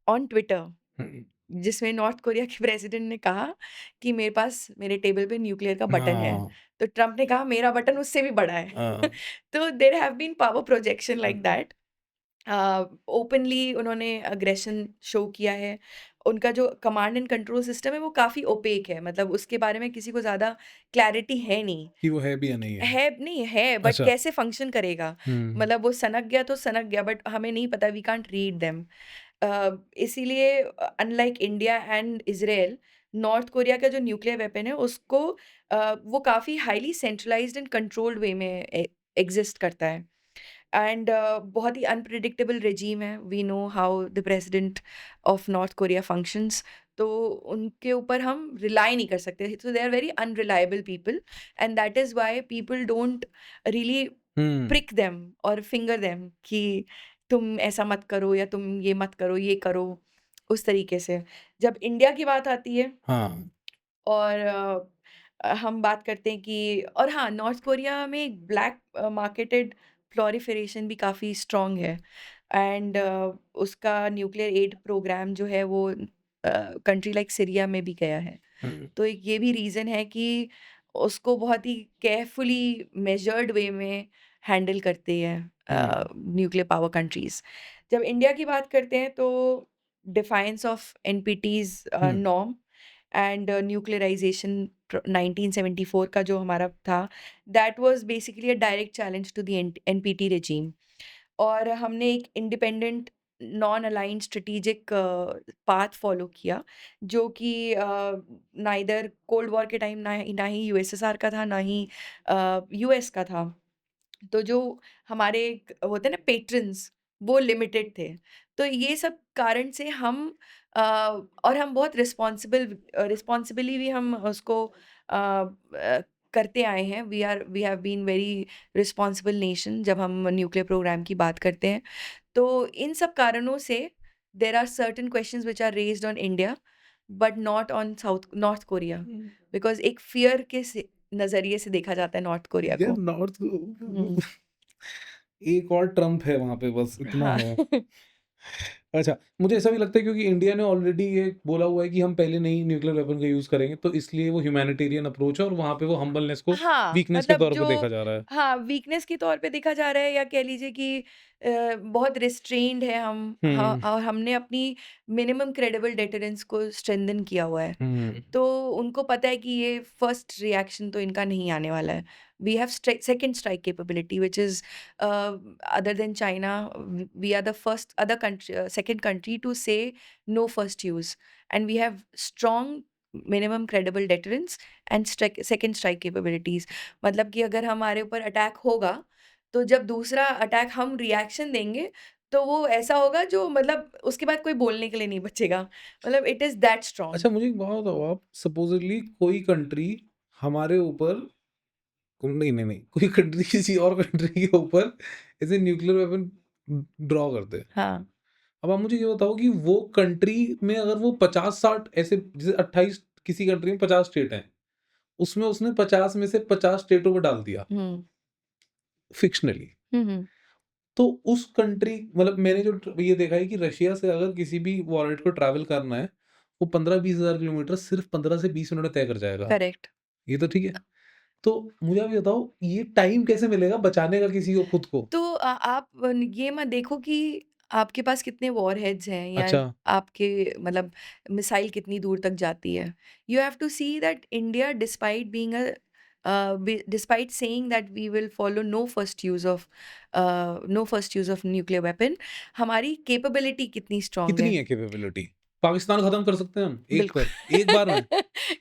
on Twitter. Hmm, जिसमें नॉर्थ कोरिया के प्रेसिडेंट ने कहा कि मेरे पास मेरे टेबल पे न्यूक्लियर का बटन है। हाँ, तो ट्रम्प ने कहा मेरा बटन उससे भी बड़ा है। हाँ, तो there have been power projection hmm, like that. Openly उन्होंने अग्रेशन शो किया है। उनका जो कमांड एंड कंट्रोल सिस्टम है वो काफ़ी ओपेक है। मतलब उसके बारे में किसी को ज़्यादा क्लैरिटी है नहीं। कि वो है भी या नहीं है? है नहीं है बट अच्छा, कैसे फंक्शन करेगा? हुँ, मतलब वो सनक गया तो सनक गया बट हमें नहीं पता, वी कांट रीड देम। इसीलिए unlike India and Israel, North Korea का जो न्यूक्लियर वेपन है उसको वो काफ़ी highly centralised and controlled way में एग्ज़िस्ट करता है। एंड बहुत ही अनप्रेडिक्टेबल रेजीम है। We know how the president of North Korea functions. तो उनके ऊपर हम रिलाई नहीं कर सकते। So they are very unreliable people and that is why people don't really hmm, prick them और फिंगर देम कि तुम ऐसा मत करो या तुम ये मत करो, ये करो, उस तरीके से। जब इंडिया की बात आती है हाँ, और हम बात करते हैं कि और हाँ, नॉर्थ कोरिया में एक ब्लैक मार्केटेड प्रोलिफरेशन भी काफ़ी स्ट्रॉन्ग है एंड उसका न्यूक्लियर एड प्रोग्राम जो है वो कंट्री लाइक सीरिया में भी गया है। हुँ, तो एक ये भी रीज़न है कि उसको बहुत ही केयरफुली मेजर्ड वे में हैंडल करते हैं हुँ, न्यूक्लियर पावर कंट्रीज़। जब इंडिया की बात करते हैं तो defiance of NPTs hmm, norm and nuclearisation 1974 का जो हमारा था, that was basically a direct challenge to the NPT regime. और हमने एक independent non aligned strategic path follow किया, जो कि नाइदर कोल्ड वॉर के टाइम ना ही यूएसएसआर का था, ना ही यूएस का था। तो जो हमारे होते हैं ना पेट्रन्स, वो लिमिटेड थे। तो ये सब कारण से हम और हम बहुत रिस्पॉन्सिबली भी हम उसको करते आए हैं। We have been very responsible nation जब हम न्यूक्लियर प्रोग्राम की बात करते हैं। तो इन सब कारणों से there are certain questions which are raised on India but not on South North Korea, because एक फ़ियर के से नज़रिए से देखा जाता है नॉर्थ कोरिया यार को। नॉर्थ हुँ। एक और ट्रम्प है वहाँ पे, बस इतना हाँ। है। अच्छा, मुझे ऐसा भी लगता है क्योंकि इंडिया ने ऑलरेडी ये बोला हुआ है कि हम पहले नहीं न्यूक्लियर वेपन का यूज़ करेंगे, तो इसलिए वो ह्यूमैनिटेरियन अप्रोच है और वहाँ पे वो हम्बलनेस को हाँ, वीकनेस के मतलब तौर पे जो देखा जा रहा है। हाँ, वीकनेस के तौर पे देखा जा रहा है, या कह लीजिए कि बहुत रिस्ट्रेन्ड है हम, हुँ, और हमने अपनी मिनिमम क्रेडिबल डेटरेंस को स्ट्रेंथन किया हुआ है। हुँ। तो उनको पता है कि ये फर्स्ट रिएक्शन तो इनका नहीं आने वाला है। We have second strike capability which is other than China, we are the first other country second country to say no first use, and we have strong minimum credible deterrence and second strike capabilities. मतलब कि अगर हमारे ऊपर attack होगा, तो जब दूसरा attack हम रिएक्शन देंगे, तो वो ऐसा होगा जो मतलब उसके बाद कोई बोलने के लिए नहीं बचेगा। मतलब इट इज़ दैट अच्छा, स्ट्रॉन्ग। मुझे एक बात बताओ, आप सपोज़िटली कोई कंट्री हमारे ऊपर नहीं, नहीं, नहीं, कोई कंट्री किसी और कंट्री के ऊपर ऐसे न्यूक्लियर वेपन ड्रॉ कर दे। हाँ। अब आप मुझे ये बताओ कि वो कंट्री में अगर वो 50-60 ऐसे, जैसे 28 किसी कंट्री में 50 स्टेट हैं, उसमें उसने 50 में से 50 स्टेटों को डाल दिया, हुँ। फ़िक्शनली। हुँ, हुँ। तो उस कंट्री, मतलब मैंने जो ये देखा है कि रशिया से अगर किसी भी वॉलेट को ट्रैवल करना है, वो 15-20 हज़ार किलोमीटर सिर्फ़ 15 से 20 मिनट में तय कर जाएगा। करेक्ट। ये तो ठीक है। तो मुझे आप ये बताओ, ये टाइम कैसे मिलेगा बचाने का किसी को खुद को? तो आप ये मत देखो कि आपके पास कितने वॉरहेड्स हैं, या अच्छा, आपके मतलब मिसाइल कितनी दूर तक जाती है। You have to see that India despite being despite saying that we will follow no first use of nuclear weapon, हमारी कैपेबिलिटी कितनी स्ट्रॉन्ग कितनी है। है कैपेबिलिटी? पाकिस्तान खत्म कर सकते हैं हम बिल्कुल। एक बार में?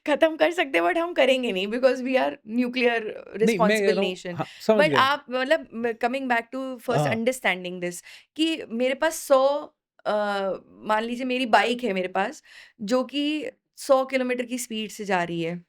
खत्म कर सकते हैं, बट हम करेंगे नहीं, बिकॉज़ वी आर न्यूक्लियर नहीं, मैं कह रिस्पांसिबल रहा हूँ, नेशन। हाँ, समझ बट गया। आप मतलब कमिंग बैक टू फर्स्ट हाँ, अंडरस्टैंडिंग दिस, कि मेरे पास 100 मान लीजिए मेरी बाइक है मेरे पास, जो कि 100 किलोमीटर की स्पीड से जा रही है।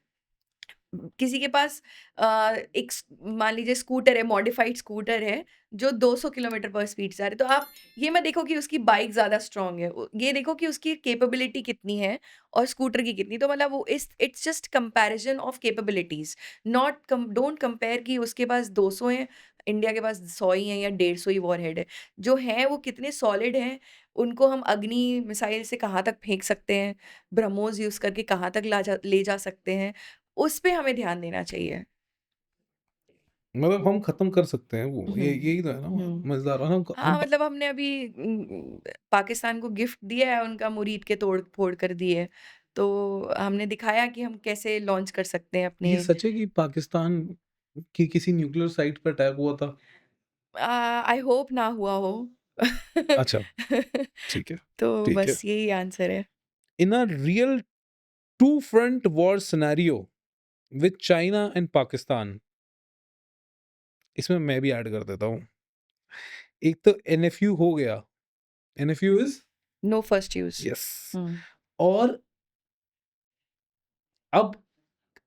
किसी के पास एक मान लीजिए स्कूटर है, मॉडिफाइड स्कूटर है, जो 200 किलोमीटर पर स्पीड से आ रहा है। तो आप ये मत देखो कि उसकी बाइक ज़्यादा स्ट्रॉन्ग है, ये देखो कि उसकी कैपेबिलिटी कितनी है और स्कूटर की कितनी। तो मतलब वो इस it's just comparison of capabilities, not don't compare कि उसके पास 200 है, इंडिया के पास 100 ही है या 150 ही वॉरहेड है। जो हैं वो कितने सॉलिड हैं, उनको हम अग्नि मिसाइल से कहाँ तक फेंक सकते हैं, ब्रह्मोस यूज़ करके कहाँ तक ले जा सकते हैं, उस पे हमें ध्यान देना चाहिए। मतलब हम खत्म कर सकते हैं वो, हुँ, ये यही तो है ना हुँ। मज़ेदार। और हाँ, मतलब हमने अभी पाकिस्तान को गिफ्ट दिया है, उनका मुरीद के तोड़-फोड़ कर दिए। तो हमने दिखाया कि हम कैसे लॉन्च कर सकते हैं ये अपने। सच है कि पाकिस्तान की किसी न्यूक्लियर साइट पे अटैक हुआ था? आई होप ना हुआ हो। अच्छा, ठीक है, तो ठीक है। बस यही आंसर है। In a real two front war scenario with China and Pakistan, इसमें मैं भी ऐड कर देता हूँ। एक तो एनएफयू हो गया, NFU is no first use. Yes. Hmm. और अब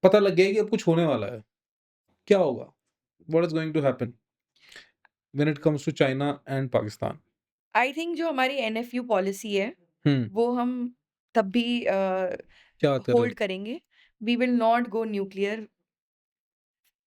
पता लग गया है कि अब कुछ होने वाला है। क्या होगा? What is going to happen when it comes to China and Pakistan? I think जो हमारी एनएफयू पॉलिसी है, हुँ, वो हम तब भी क्या करें? होल्ड करेंगे। We will not go nuclear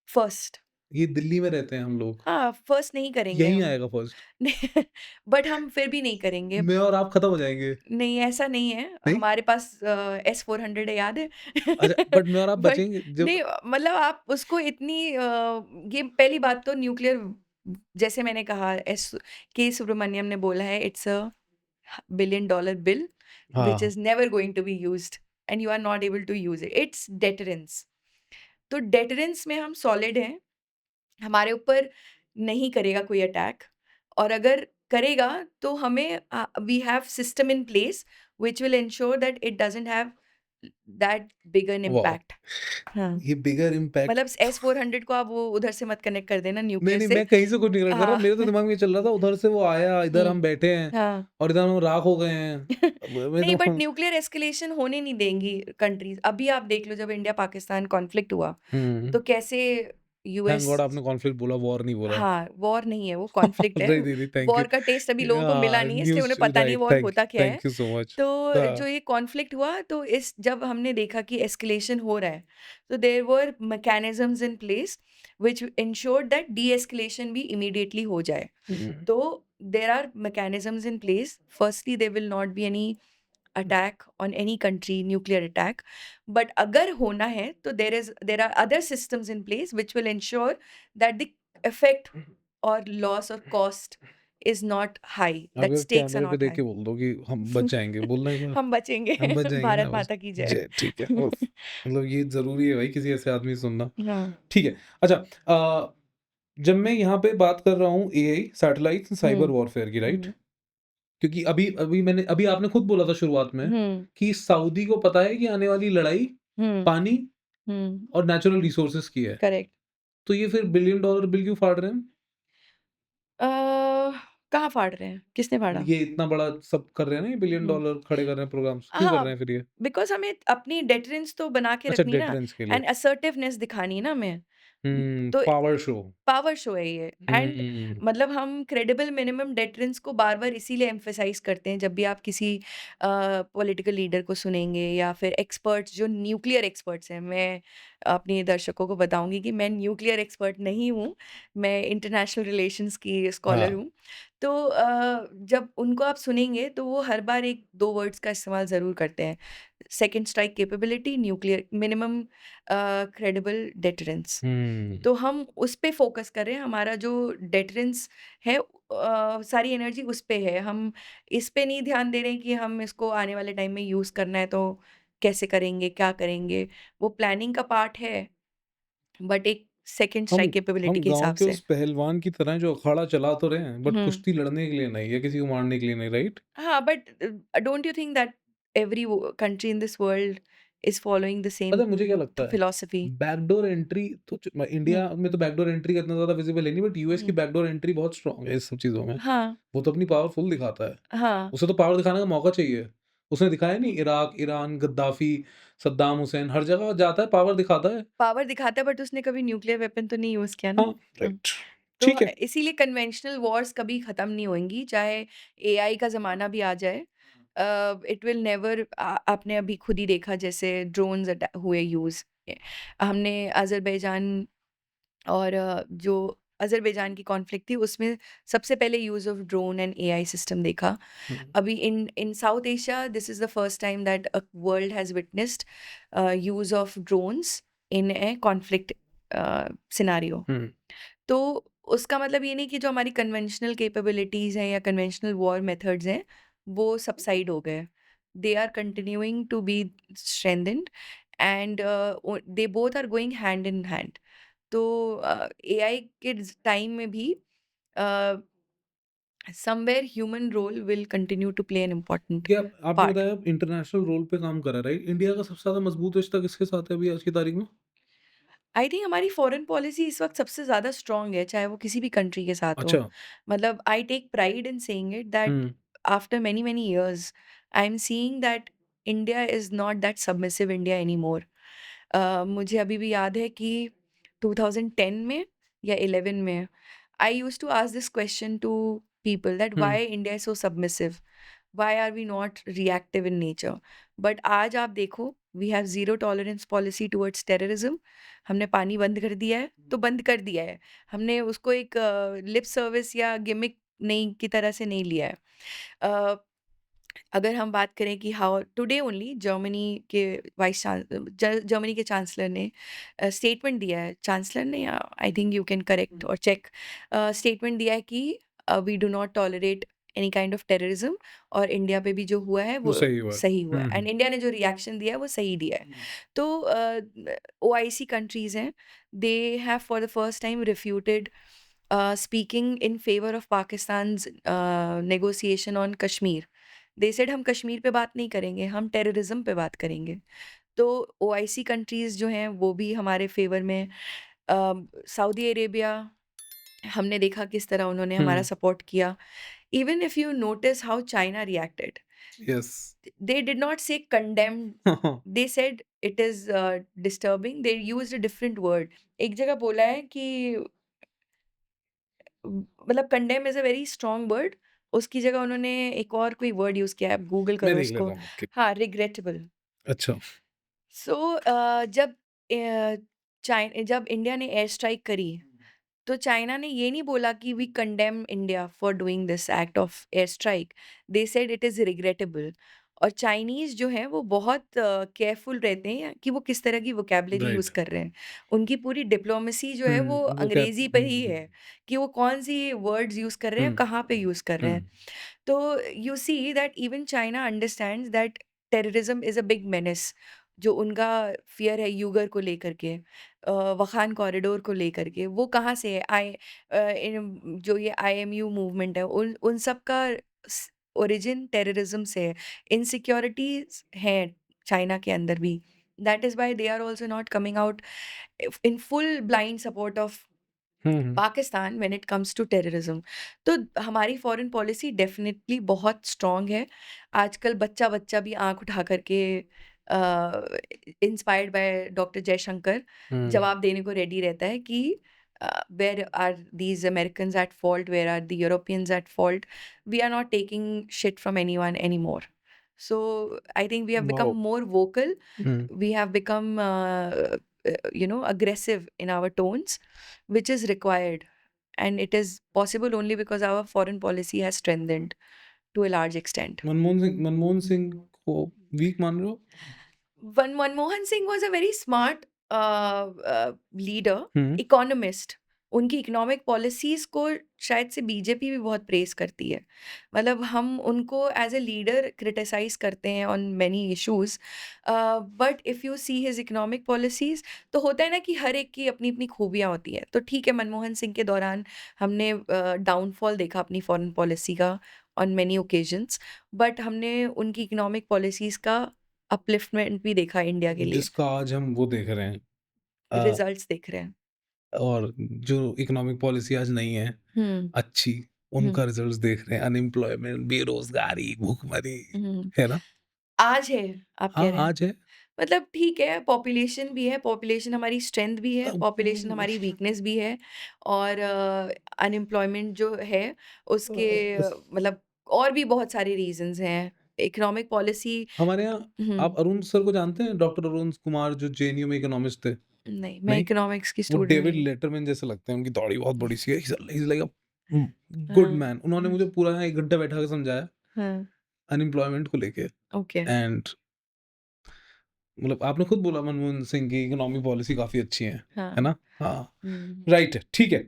first. ये दिल्ली में रहते हैं हम लोग, हाँ, फर्स्ट नहीं करेंगे यहीं हम। आएगा फर्स्ट। बट हम फिर भी नहीं करेंगे। मैं और आप खत्म हो जाएँगे। नहीं, ऐसा नहीं है। नहीं? हमारे पास S-400 है, याद है? अच्छा, बट मैं और आप बट बचेंगे जब। नहीं, मतलब आप उसको इतनी ये पहली बात तो न्यूक्लियर, जैसे मैंने कहा, एस के सुब्रमण्यम ने बोला है, it's a billion dollar bill which हाँ, is never going to be used. And you are not able to use it, it's deterrence. तो डेटरेंस में हम सॉलिड हैं, हमारे ऊपर नहीं करेगा कोई अटैक, और अगर करेगा तो हमें we have system in place which will ensure that it doesn't have that big an wow! Impact. हाँ, ये बिगर इम्पैक्ट। मतलब S-400 को आप वो उधर से मत कनेक्ट कर देना नहीं, न्यूक्लियर नहीं, से। मैं कहीं से कुछ नहीं कनेक्ट कर रहा, हाँ। मेरे तो दिमाग में ये चल रहा था उधर से वो आया, इधर हुँ, हम बैठे हैं हाँ। और इधर हम राख हो गए हैं। मैं नहीं, तो बट न्यूक्लियर एस्केलेशन होने नहीं देंगी कंट्रीज़। अभी आप देख लो, जब इंडिया-पाकिस्तान कॉन्फ्लिक्ट हुआ, हुँ, तो कैसे थैंक यूएस, गॉड आपने कॉन्फ्लिक्ट बोला, वॉर नहीं बोला। हाँ, वॉर नहीं है वो, कॉन्फ्लिक्ट है। नहीं, नहीं, नहीं, थैंक यू। वॉर का टेस्ट अभी लोगों को मिला नहीं है, इसलिए न्यूज़ उन्हें पता नहीं राइट, वॉर होता क्या है। Thank you so much. तो हाँ, जो ये कॉन्फ्लिक्ट हुआ, तो इस जब हमने देखा कि एस्केलेशन हो रहा है, तो there were mechanisms in place which ensured that de-escalation भी इमीडिएटली हो जाए। हुँ, तो there are mechanisms in place, firstly there will not be any attack on any country, nuclear attack. But अगर होना है तो there are other systems in place which will ensure that the effect और loss और cost is not high, आप that यार stakes are कैमरे पे नॉट देख हाई। के बोल दो कि हम बच जाएँगे, बोलना एक बार। हम बचेंगे। हम बच जाएँगे भारत ना बस। माता की जय। जय ठीक है, उफ़! मतलब ये ज़रूरी है भाई किसी ऐसे आदमी से सुनना। हाँ। ठीक है, अच्छा जब मैं यहाँ पे बात कर रहा हूँ एआई, सैटेलाइट्स, साइबर हम्म। वॉरफेयर की, राइट? हम्म। क्योंकि अभी आपने खुद बोला था शुरुआत में हम्म। कि सऊदी को पता है कि आने वाली लड़ाई हम्म। पानी हम्म। और नेचुरल रिसोर्सेज़ की है। करेक्ट। तो ये फिर बिलियन डॉलर बिल क्यों फाड़ रहे हैं? कहाँ फाड़ रहे हैं, किसने फाड़ा? ये इतना बड़ा सब कर रहे हैं ना, ये बिलियन हम्म। डॉलर खड़े कर रहे हैं प्रोग्राम्स, क्यों कर हाँ, रहे हैं फिर ये? बिकॉज़ हमें अपनी डेटरेंस तो बना के अच्छा रखनी है ना, डेटरेंस के लिए। एंड असर्टिवनेस दिखानी है ना हमें। तो पावर शो। पावर शो है ये, एंड हुँ, मतलब हम क्रेडिबल मिनिमम डेटरेंस को बार-बार इसीलिए एम्फसाइज़ करते हैं, जब भी आप किसी पॉलिटिकल लीडर को सुनेंगे या फिर एक्सपर्ट्स जो न्यूक्लियर एक्सपर्ट्स हैं। मैं अपने दर्शकों को बताऊँगी कि मैं न्यूक्लियर एक्सपर्ट नहीं हूँ, मैं इंटरनेशनल रिलेशंस की स्कॉलर हाँ। हूँ। तो जब उनको आप सुनेंगे तो वो हर बार 1-2 वर्ड्स का इस्तेमाल ज़रूर करते हैं। Second strike capability, nuclear minimum credible deterrence. Hmm. तो हम उस पे फ़ोकस कर रहे हैं, हमारा जो डेटरेंस है, सारी एनर्जी उस पे है। हम इस पे नहीं ध्यान दे रहे हैं कि हम इसको आने वाले टाइम में यूज़ करना है तो कैसे करेंगे, क्या करेंगे? वो प्लानिंग का पार्ट है, बट एक सेकंड हम स्ट्राइक कैपेबिलिटी हम के गाँव हिसाब के से। उस पहलवान की तरह जो अखाड़ा चला तो रहे हैं, बट हुँ। कुश्ती लड़ने के लिए नहीं या किसी को मारने के लिए नहीं, राइट? हाँ, but don't you think that every वो country in this world is following the पता सेम है मुझे क्या लगता है? फिलॉसफी? बैकडोर एंट्री तो हुँ। इंडिया में तो बैकडोर एंट्री का इतना ज़्यादा विज़िबल है नहीं, बट यूएस की हुँ। बैकडोर एंट्री बहुत स्ट्रॉन्ग है इस सब चीज़ों में। हाँ, वो तो अपनी पावर फुल दिखाता है। हाँ। उसे तो पावर दिखाने का मौका चाहिए। उसने दिखाया नहीं Iraq, Iran, Gaddafi, Saddam Hussein हर जगह जाता है, पावर दिखाता है। पावर दिखाता है, बट उसने कभी न्यूक्लियर वेपन तो नहीं यूज़ किया ना। हाँ, हुँ। राइट। तो ठीक है। इसीलिए कन्वेंशनल वॉर्स कभी ख़त्म नहीं होंगी, चाहे एआई का ज़माना भी आ जाए। इट विल नेवर, आपने अभी खुद ही देखा जैसे ड्रोन्स हुए यूज़। हमने अज़रबैजान और जो अज़रबैजान की कॉन्फ्लिक्ट थी, उसमें सबसे पहले use of drone and AI system देखा। हुँ, अभी in in South Asia this is the first time that a world has witnessed use of drones in a conflict scenario. Hmm. तो उसका मतलब ये नहीं कि जो हमारी कन्वेंशनल कैपेबिलिटीज़ हैं या कन्वेंशनल वॉर मेथड्स हैं, वो सबसाइड हो गए। They are continuing to be strengthened, and they both are going hand in hand. तो एआई के टाइम में भी uh, somewhere human role will continue to play an important ये आपने पार्ट। बताया आप इंटरनेशनल रोल पे काम कर रहा है, राइट? इंडिया का सबसे ज़्यादा मजबूत रिश्ता किसके साथ है अभी आज की तारीख में? आई थिंक हमारी फॉरेन पॉलिसी इस वक्त सबसे ज़्यादा स्ट्रांग है, चाहे वो किसी भी कंट्री के साथ हो। अच्छा। मतलब I take pride in saying it that hmm, after many many years I am seeing that India is not that submissive India anymore. मुझे अभी भी याद है कि 2010 में या 11 में I used to ask this question to people that hmm. Why India is so submissive, why are we not reactive in nature. But आज आप देखो, we have zero tolerance policy towards terrorism. हमने पानी बंद कर दिया है तो बंद कर दिया है, हमने उसको एक लिप सर्विस या गिमिक नहीं की तरह से नहीं लिया है। अ, अगर हम बात करें कि हाउ टुडे ओनली जर्मनी के जर्मनी के चांसलर ने स्टेटमेंट दिया है, चांसलर ने, या I think you can correct और चेक, स्टेटमेंट दिया है कि we do not tolerate any kind of terrorism, और इंडिया पे भी जो हुआ है वो वो सही हुआ है। सही हुआ है, हुँ, एंड हुँ। इंडिया ने जो रिएक्शन दिया है वो सही दिया है। तो ओआईसी कंट्रीज़ हैं, they have for the first time refuted speaking in favour of Pakistan's negotiation on Kashmir. They said हम कश्मीर पे बात नहीं करेंगे, हम टेररिज्म पे बात करेंगे। तो ओआईसी कंट्रीज़ जो हैं वो भी हमारे फेवर में, सऊदी अरेबिया, हमने देखा किस तरह उन्होंने हमारा हुँ, सपोर्ट किया। Even if you notice how China reacted, yes. they did not say condemn, they said it is disturbing, they used a different word. एक जगह बोला है कि मतलब condemn is a very strong word, उसकी जगह उन्होंने एक और कोई वर्ड यूज़ किया है, आप गूगल मैं करो देख उसको। लेता हूँ। ओके। हाँ, regrettable। अच्छा। सो जब जब इंडिया ने एयर स्ट्राइक करी, तो चाइना ने ये नहीं बोला कि we condemn India for doing this act of air strike, they said it is regrettable. और चाइनीज़ जो हैं वो बहुत केयरफुल रहते हैं कि वो किस तरह की वोकैब्युलरी यूज़ राइट। कर रहे हैं। उनकी पूरी डिप्लोमेसी जो है वो वो क्या अंग्रेज़ी पे ही है, कि वो कौन-सी वर्ड्स यूज़ कर रहे हैं, हुँ, कहाँ पे यूज़ कर रहे हुँ। हैं। तो you see that even China understands that terrorism is a big menace, जो उनका फ़ियर है यूगर को लेकर के, वखान कॉरिडोर को लेकर के, वो कहाँ से है? जो ये आईएमयू मूवमेंट है, उन उन सब का ओरिजिन टेररिज्म से है। इनसिक्योरिटीज़ हैं चाइना के अंदर भी। That is why they are also not coming out in full blind support of hmm, hmm. Pakistan when it comes to terrorism. तो हमारी फॉरेन पॉलिसी डेफिनिटली बहुत स्ट्रॉन्ग है। आजकल बच्चा-बच्चा भी आँख उठा कर के inspired by doctor Jaishankar hmm. जवाब देने को रेडी रहता है कि where are these Americans at fault? Where are the Europeans at fault? We are not taking shit from anyone anymore. So I think we have become wow! More vocal, hmm. we have become aggressive in our tones, which is required, and it is possible only because our foreign policy has strengthened to a large extent. Manmohan Singh को week मान रहे हो? Manmohan Singh was a very smart leader, hmm. Economist. उनकी economic policies को शायद से BJP भी बहुत प्रेज़ करती है। मतलब हम उनको एज़ अ लीडर क्रिटिसाइज़ करते हैं on many issues, but if you see his economic policies, तो होता है ना कि हर एक की अपनी-अपनी खूबियाँ होती हैं। तो ठीक है, मनमोहन सिंह के दौरान हमने डाउनफॉल देखा अपनी फॉरेन पॉलिसी का ऑन मेनी ओकेजन्स, बट हमने उनकी इकोनॉमिक पॉलिसीज़ का अपलिफ्टमेंट भी देखा इंडिया के लिए, जिसका आज हम वो देख रहे हैं अ, रिज़ल्ट्स दिख रहे हैं। और जो इकोनॉमिक पॉलिसी आज नहीं है हुँ, अच्छी, हुँ, उनका रिजल्ट्स देख रहे हैं। अनएम्प्लॉयमेंट, बेरोज़गारी, भूखमरी, हुँ। है ना? आज है, आप कह हाँ, रहे हैं। आज है। मतलब ठीक है, पॉपुलेशन भी है, पॉपुलेशन हमारी स्ट्रेंथ भी है, पॉपुलेशन उम, हमारी वीकनेस भी है, और अनएम्प्लॉयमेंट जो है उसके मतलब और भी बहुत सारे रीज़न्स हैं। Economic policy. हमारे यहाँ हुँ, आप अरुण सर को जानते हैं? डॉक्टर अरुण कुमार जो जेएनयू में इकोनॉमिस्ट थे? नहीं, मैं नहीं? इकोनॉमिक्स की वो स्टूडेंट डेविड नहीं हूँ। लेटरमैन जैसे लगते हैं, उनकी दाढ़ी बहुत बड़ी-सी है। He is like a good हाँ, मैन। उन्होंने मुझे पूरा यहाँ 1 घंटा बैठा के समझाया हाँ, अनएम्प्लॉयमेंट को लेके ओके, एंड मतलब आपने खुद बोला मनमोहन सिंह की इकोनॉमी पॉलिसी काफ़ी अच्छी है हाँ, ना? हाँ, हुँ। राइट है, ठीक है।